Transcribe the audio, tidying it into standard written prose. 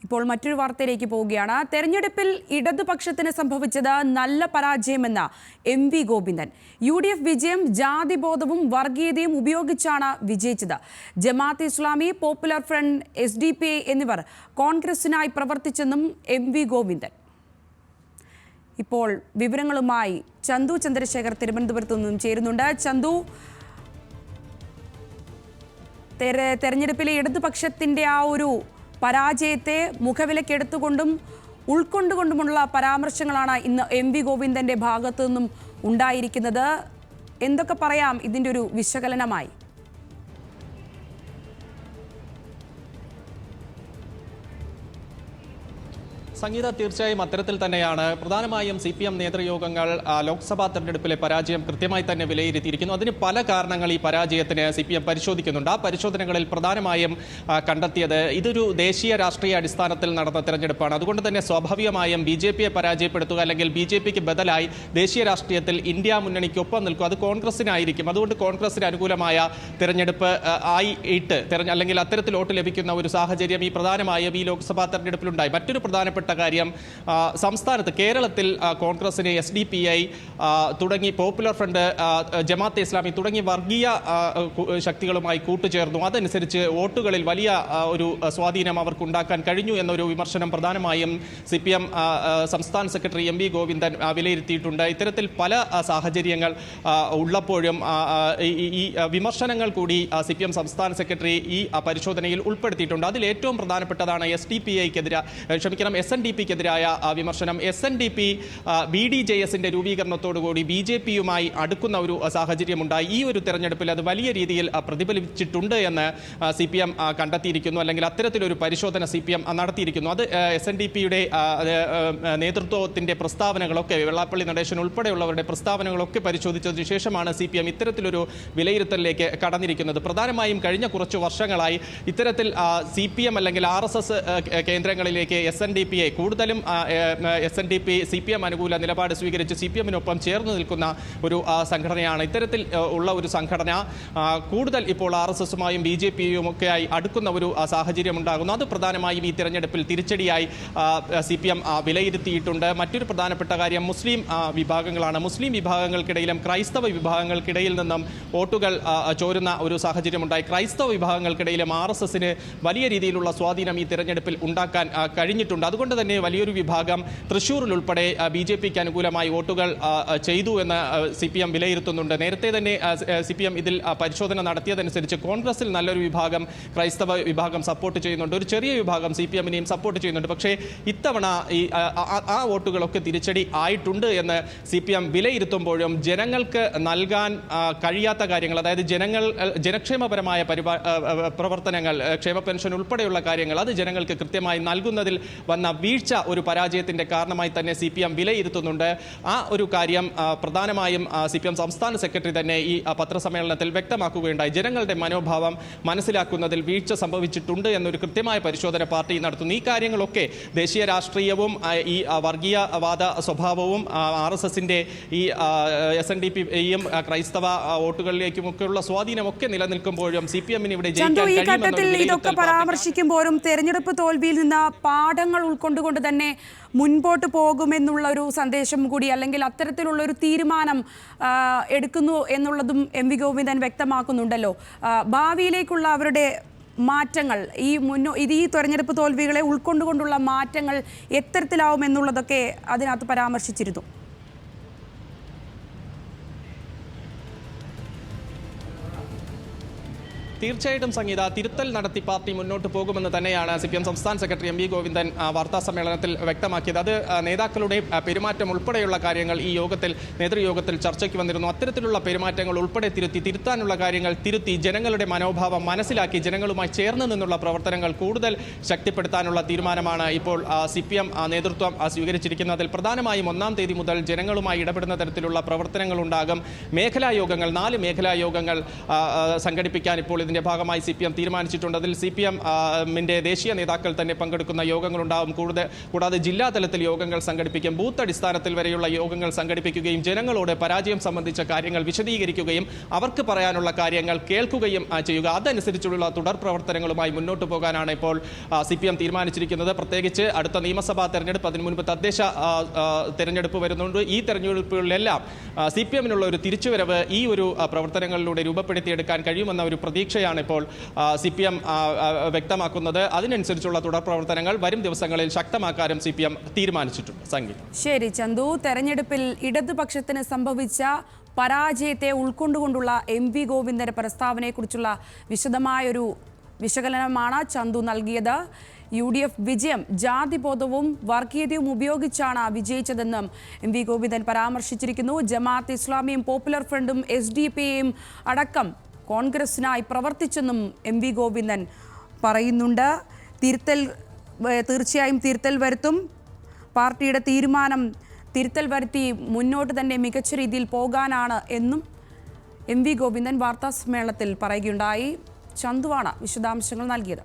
ഇപ്പോൾ മറ്റൊരു വാർത്തയിലേക്ക് പോവുകയാണ്. തെരഞ്ഞെടുപ്പിൽ ഇടതുപക്ഷത്തിന് സംഭവിച്ചത് നല്ല പരാജയമെന്ന് എം.വി. ഗോവിന്ദൻ. UDF വിജയം ജാതിബോധവും വർഗീയതയും ഉപയോഗിച്ചാണ് വിജയിച്ചത്. Jamaat-e Islami, popular front, SDP എന്നിവർ കോൺഗ്രസിനായി പ്രവർത്തിച്ചെന്നും എം.വി. ഗോവിന്ദൻ. ഇപ്പോൾ വിവരങ്ങളുമായി ചന്തു ചന്ദ്രശേഖർ തിരുവനന്തപുരത്തു നിന്നും ചേരുന്നുണ്ട്. ചന്തു, തെരഞ്ഞെടുപ്പിലെ ഇടതുപക്ഷത്തിന്റെ ആ ഒരു പരാജയത്തെ മുഖവിലക്കെടുത്തുകൊണ്ടും ഉൾക്കൊണ്ടുകൊണ്ടുമുള്ള പരാമർശങ്ങളാണ് ഇന്ന് എം.വി. ഗോവിന്ദന്റെ ഭാഗത്തു നിന്നും ഉണ്ടായിരിക്കുന്നത്. എന്തൊക്കെ പറയാം ഇതിന്റെ ഒരു വിശകലനമായി? സംഗീത, തീർച്ചയായും അത്തരത്തിൽ തന്നെയാണ്. പ്രധാനമായും CPM നേതൃയോഗങ്ങൾ ലോക്സഭാ തെരഞ്ഞെടുപ്പിലെ പരാജയം കൃത്യമായി തന്നെ വിലയിരുത്തിയിരിക്കുന്നു. അതിന് പല കാരണങ്ങൾ ഈ പരാജയത്തിന് CPM പരിശോധിക്കുന്നുണ്ട്. ആ പരിശോധനകളിൽ പ്രധാനമായും കണ്ടെത്തിയത് ഇതൊരു ദേശീയ രാഷ്ട്രീയ അടിസ്ഥാനത്തിൽ നടന്ന തെരഞ്ഞെടുപ്പാണ്. അതുകൊണ്ട് തന്നെ സ്വാഭാവികമായും BJPയെ പരാജയപ്പെടുത്തുക അല്ലെങ്കിൽ BJPക്ക് ബദലായി ദേശീയ രാഷ്ട്രീയത്തിൽ ഇന്ത്യ മുന്നണിക്കൊപ്പം നിൽക്കുക, അത് കോൺഗ്രസിനായിരിക്കും. അതുകൊണ്ട് കോൺഗ്രസിന് അനുകൂലമായ തെരഞ്ഞെടുപ്പ് ആയിട്ട് അല്ലെങ്കിൽ അത്തരത്തിൽ വോട്ട് ലഭിക്കുന്ന ഒരു സാഹചര്യം ഈ പ്രധാനമായും ഈ ലോക്സഭാ തെരഞ്ഞെടുപ്പിലുണ്ടായി. മറ്റൊരു പ്രധാനപ്പെട്ട കാര്യം, സംസ്ഥാനത്ത് കേരളത്തിൽ കോൺഗ്രസിന് SDPI തുടങ്ങി പോപ്പുലർ ഫ്രണ്ട്, ജമാഅത്തെ ഇസ്ലാമി തുടങ്ങി വർഗീയ ശക്തികളുമായി കൂട്ടുചേർന്നു. അതനുസരിച്ച് വോട്ടുകളിൽ വലിയ ഒരു സ്വാധീനം അവർക്കുണ്ടാക്കാൻ കഴിഞ്ഞു എന്നൊരു വിമർശനം പ്രധാനമായും CPM സംസ്ഥാന സെക്രട്ടറി എം.വി. ഗോവിന്ദൻ വിലയിരുത്തിയിട്ടുണ്ട്. ഇത്തരത്തിൽ പല സാഹചര്യങ്ങൾ ഉള്ളപ്പോഴും ഈ വിമർശനങ്ങൾ കൂടി CPM സംസ്ഥാന സെക്രട്ടറി ഈ പരിശോധനയിൽ ഉൾപ്പെടുത്തിയിട്ടുണ്ട്. അതിൽ ഏറ്റവും പ്രധാനപ്പെട്ടതാണ് SNDPക്കെതിരായ വിമർശനം. SNDP BDJSന്റെ രൂപീകരണത്തോടുകൂടി BJPയുമായി അടുക്കുന്ന ഒരു സാഹചര്യമുണ്ടായി. ഈ ഒരു തെരഞ്ഞെടുപ്പിൽ അത് വലിയ രീതിയിൽ പ്രതിഫലിച്ചിട്ടുണ്ട് എന്ന് CPM കണ്ടെത്തിയിരിക്കുന്നു, അല്ലെങ്കിൽ അത്തരത്തിലൊരു പരിശോധന CPM നടത്തിയിരിക്കുന്നു. അത് SNDPയുടെ നേതൃത്വത്തിന്റെ പ്രസ്താവനകളൊക്കെ, വെള്ളാപ്പള്ളി നടേശൻ ഉൾപ്പെടെയുള്ളവരുടെ പ്രസ്താവനകളൊക്കെ പരിശോധിച്ചതിനു ശേഷമാണ് CPM ഇത്തരത്തിലൊരു വിലയിരുത്തലിലേക്ക് കടന്നിരിക്കുന്നത്. പ്രധാനമായും കഴിഞ്ഞ കുറച്ചു വർഷങ്ങളായി ഇത്തരത്തിൽ CPM അല്ലെങ്കിൽ RSS കേന്ദ്രങ്ങളിലേക്ക് SNDPയെ കൂടുതലും SNDP CPM അനുകൂല നിലപാട് സ്വീകരിച്ച് CPMനൊപ്പം ചേർന്ന് നിൽക്കുന്ന ഒരു സംഘടനയാണ്. ഇത്തരത്തിൽ ഉള്ള ഒരു സംഘടന കൂടുതൽ ഇപ്പോൾ RSSുമായും BJPയും ഒക്കെയായി അടുക്കുന്ന ഒരു സാഹചര്യം ഉണ്ടാകുന്നു. അത് പ്രധാനമായും ഈ തിരഞ്ഞെടുപ്പിൽ തിരിച്ചടിയായി CPM വിലയിരുത്തിയിട്ടുണ്ട്. മറ്റൊരു പ്രധാനപ്പെട്ട കാര്യം മുസ്ലിം വിഭാഗങ്ങളാണ്. മുസ്ലിം വിഭാഗങ്ങൾക്കിടയിലും ക്രൈസ്തവ വിഭാഗങ്ങൾക്കിടയിൽ നിന്നും വോട്ടുകൾ ചോരുന്ന ഒരു സാഹചര്യമുണ്ടായി. ക്രൈസ്തവ വിഭാഗങ്ങൾക്കിടയിലും RSSന് വലിയ രീതിയിലുള്ള സ്വാധീനം ഈ തിരഞ്ഞെടുപ്പിൽ ഉണ്ടാക്കാൻ കഴിഞ്ഞിട്ടുണ്ട്. അതുകൊണ്ട് തന്നെ വലിയൊരു വിഭാഗം തൃശ്ശൂരിൽ ഉൾപ്പെടെ BJPക്ക് അനുകൂലമായി വോട്ടുകൾ ചെയ്തു എന്ന് CPM വിലയിരുത്തുന്നുണ്ട്. നേരത്തെ തന്നെ CPM ഇതിൽ പരിശോധന നടത്തിയതനുസരിച്ച് കോൺഗ്രസിൽ നല്ലൊരു വിഭാഗം ക്രൈസ്തവ വിഭാഗം സപ്പോർട്ട് ചെയ്യുന്നുണ്ട്, ഒരു ചെറിയ വിഭാഗം CPMനെയും സപ്പോർട്ട് ചെയ്യുന്നുണ്ട്. പക്ഷേ ഇത്തവണ ആ വോട്ടുകളൊക്കെ തിരിച്ചടി ആയിട്ടുണ്ട് എന്ന് CPM വിലയിരുത്തുമ്പോഴും ജനങ്ങൾക്ക് നൽകാൻ കഴിയാത്ത കാര്യങ്ങൾ, അതായത് ജനക്ഷേമപരമായ പ്രവർത്തനങ്ങൾ, ക്ഷേമ പെൻഷൻ ഉൾപ്പെടെയുള്ള കാര്യങ്ങൾ, അത് ജനങ്ങൾക്ക് കൃത്യമായി നൽകുന്നതിൽ വന്ന വീഴ്ച ഒരു പരാജയത്തിന്റെ കാരണമായി തന്നെ CPM വിലയിരുത്തുന്നുണ്ട്. ആ ഒരു കാര്യം പ്രധാനമായും CPM സംസ്ഥാന സെക്രട്ടറി തന്നെ ഈ പത്രസമ്മേളനത്തിൽ വ്യക്തമാക്കുകയുണ്ടായി. ജനങ്ങളുടെ മനോഭാവം മനസ്സിലാക്കുന്നതിൽ വീഴ്ച സംഭവിച്ചിട്ടുണ്ട് എന്നൊരു കൃത്യമായ പരിശോധന പാർട്ടി നടത്തുന്നു. ഈ കാര്യങ്ങളൊക്കെ ദേശീയ രാഷ്ട്രീയവും ഈ വർഗീയവാദ സ്വഭാവവും RSSന്റെ ഈ SNDPയും ക്രൈസ്തവ വോട്ടുകളിലേക്കുമൊക്കെയുള്ള സ്വാധീനമൊക്കെ നിലനിൽക്കുമ്പോഴും CPMന് ഇവിടെ ഇതൊക്കെ പരാമർശിക്കുമ്പോഴും തെരഞ്ഞെടുപ്പ് തോൽവിയിൽ നിന്ന് പാഠങ്ങൾ ഉൾക്കൊണ്ടുകൊണ്ട് തന്നെ മുൻപോട്ട് പോകുമെന്നുള്ള ഒരു സന്ദേശം കൂടി, അല്ലെങ്കിൽ അത്തരത്തിലുള്ള ഒരു തീരുമാനം എടുക്കുന്നു എന്നുള്ളതും എം.വി. ഗോവിന്ദൻ വ്യക്തമാക്കുന്നുണ്ടല്ലോ. ഭാവിയിലേക്കുള്ള അവരുടെ മാറ്റങ്ങൾ, ഈ തെരഞ്ഞെടുപ്പ് തോൽവികളെ ഉൾക്കൊണ്ടുകൊണ്ടുള്ള മാറ്റങ്ങൾ എത്തരത്തിലാവും എന്നുള്ളതൊക്കെ അതിനകത്ത് പരാമർശിച്ചിരുന്നു. തീർച്ചയായിട്ടും സംഗീത, തിരുത്തൽ നടത്തി പാർട്ടി മുന്നോട്ട് പോകുമെന്ന് തന്നെയാണ് CPM സംസ്ഥാന സെക്രട്ടറി എം.വി. ഗോവിന്ദൻ വാർത്താ സമ്മേളനത്തിൽ വ്യക്തമാക്കിയത്. അത് നേതാക്കളുടെ പെരുമാറ്റം ഉൾപ്പെടെയുള്ള കാര്യങ്ങൾ ഈ നേതൃയോഗത്തിൽ ചർച്ചയ്ക്ക് വന്നിരുന്നു. അത്തരത്തിലുള്ള പെരുമാറ്റങ്ങൾ ഉൾപ്പെടെ തിരുത്താനുള്ള കാര്യങ്ങൾ തിരുത്തി ജനങ്ങളുടെ മനോഭാവം മനസ്സിലാക്കി ജനങ്ങളുമായി ചേർന്ന് നിന്നുള്ള പ്രവർത്തനങ്ങൾ കൂടുതൽ ശക്തിപ്പെടുത്താനുള്ള തീരുമാനമാണ് ഇപ്പോൾ CPM നേതൃത്വം സ്വീകരിച്ചിരിക്കുന്നതിൽ പ്രധാനമായും 1-ാം തീയതി മുതൽ ജനങ്ങളുമായി ഇടപെടുന്ന തരത്തിലുള്ള പ്രവർത്തനങ്ങൾ ഉണ്ടാകും. 4 മേഖലാ യോഗങ്ങൾ സംഘടിപ്പിക്കാൻ ഇപ്പോൾ ഇതിന്റെ ഭാഗമായി CPM തീരുമാനിച്ചിട്ടുണ്ട്. അതിൽ CPM-ന്റെ ദേശീയ നേതാക്കൾ തന്നെ പങ്കെടുക്കുന്ന യോഗങ്ങളുണ്ടാകും. കൂടാതെ ജില്ലാ തലത്തിൽ യോഗങ്ങൾ സംഘടിപ്പിക്കും. ബൂത്ത് അടിസ്ഥാനത്തിൽ വരെയുള്ള യോഗങ്ങൾ സംഘടിപ്പിക്കുകയും ജനങ്ങളോട് പരാജയം സംബന്ധിച്ച കാര്യങ്ങൾ വിശദീകരിക്കുകയും അവർക്ക് പറയാനുള്ള കാര്യങ്ങൾ കേൾക്കുകയും ചെയ്യുക. അതനുസരിച്ചുള്ള തുടർ പ്രവർത്തനങ്ങളുമായി മുന്നോട്ട് പോകാനാണ് ഇപ്പോൾ CPM തീരുമാനിച്ചിരിക്കുന്നത്. പ്രത്യേകിച്ച് അടുത്ത നിയമസഭാ തെരഞ്ഞെടുപ്പ്, അതിനു മുൻപ് തദ്ദേശ തെരഞ്ഞെടുപ്പ് വരുന്നുണ്ട്. ഈ തെരഞ്ഞെടുപ്പുകളിലെല്ലാം CPM-നുള്ള ഒരു തിരിച്ചുവരവ് ഈ ഒരു പ്രവർത്തനങ്ങളിലൂടെ രൂപപ്പെടുത്തിയെടുക്കാൻ കഴിയുമെന്ന ഒരു പ്രതീക്ഷയാണ് ഇപ്പോൾ CPM വ്യക്തമാക്കുന്നത്. അതിനനുസരിച്ചുള്ള തുടർ പ്രവർത്തനങ്ങൾ വരും ദിവസങ്ങളിൽ ശക്തമാക്കാനും CPM തീരുമാനിച്ചിട്ടുണ്ട്. സംഗീത. ശരി ചന്തു, തെരഞ്ഞെടുപ്പിൽ ഇടതുപക്ഷത്തിന് സംഭവിച്ച പരാജയത്തെ ഉൾക്കൊണ്ടുകൊണ്ടുള്ള MV ഗോവിന്ദന്റെ പ്രസ്താവനയെക്കുറിച്ചുള്ള വിശദമായൊരു വിശകലനമാണ് ചന്തു നൽകിയത്. UDF വിജയം ജാതിബോധവും വർഗീയതയും ഉപയോഗിച്ചാണ് വിജയിച്ചതെന്നും MV ഗോവിന്ദൻ പരാമർശിച്ചിരിക്കുന്നു. ജമാഅത്ത് ഇസ്ലാമിയും പോപ്പുലർ ഫ്രണ്ടും SDP-യും അടക്കം കോൺഗ്രസിനായി പ്രവർത്തിച്ചെന്നും MV ഗോവിന്ദൻ പറയുന്നുണ്ട്. തീർച്ചയായും തിരുത്തൽ വരുത്തും. പാർട്ടിയുടെ തീരുമാനം തിരുത്തൽ വരുത്തി മുന്നോട്ട് തന്നെ മികച്ച രീതിയിൽ പോകാനാണ് എന്നും MV ഗോവിന്ദൻ വാർത്താസമ്മേളനത്തിൽ പറയുകയുണ്ടായി. ചന്തുവാണ് വിശദാംശങ്ങൾ നൽകിയത്.